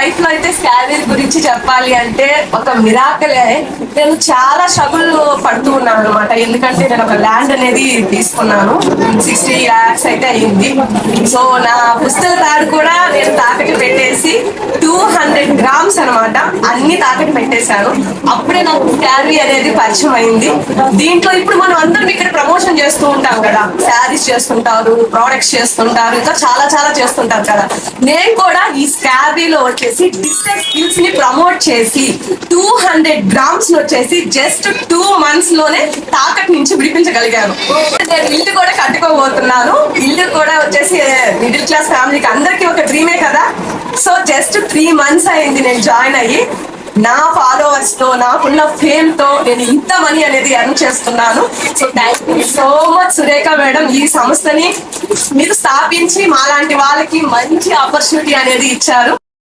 Life లో అయితే స్కావీ గురించి చెప్పాలి అంటే ఒక మిరాకలే. నేను చాలా స్ట్రగుల్ పడుతూ ఉన్నాను అనమాట. ఎందుకంటే నేను ఒక ల్యాండ్ అనేది తీసుకున్నాను, 60 lakhs అయితే అయ్యింది. సో నా పుస్తక తాడు కూడా నేను తాకట్టు పెట్టేసి 200 grams అనమాట అన్ని తాకట్టు పెట్టేశాను. అప్పుడే నాకు స్కావీ అనేది పరిచయం అయింది. దీంట్లో ఇప్పుడు మనం అందరం ఇక్కడ ప్రమోషన్ చేస్తూ ఉంటాం కదా, శారీస్ చేస్తుంటారు, ప్రోడక్ట్స్ చేస్తుంటారు, ఇంకా చాలా చాలా చేస్తుంటారు కదా. నేను కూడా ఈ స్కాబీలో వచ్చేసి డిజిటల్ స్కిల్స్ ని ప్రమోట్ చేసి 200 grams వచ్చేసి జస్ట్ 2 months లోనే తాకట్టు నుంచి విడిపించగలిగాను. నేను ఇల్లు కూడా కట్టుకోబోతున్నాను. ఇల్లు కూడా వచ్చేసి మిడిల్ క్లాస్ ఫ్యామిలీకి అందరికీ ఒక డ్రీమే కదా. సో జస్ట్ 3 months అయింది నేను జాయిన్ అయ్యి. నా ఫాలోవర్స్ తో, నాకున్న ఫేమ్ తో నేను ఇంత మనీ అనేది ఎర్న్ చేస్తున్నాను. So thank you so much Surekha madam. ఈ సంస్థని మీరు స్థాపించి మాలాంటి వాళ్ళకి మంచి ఆపర్చునిటీ అనేది ఇచ్చారు.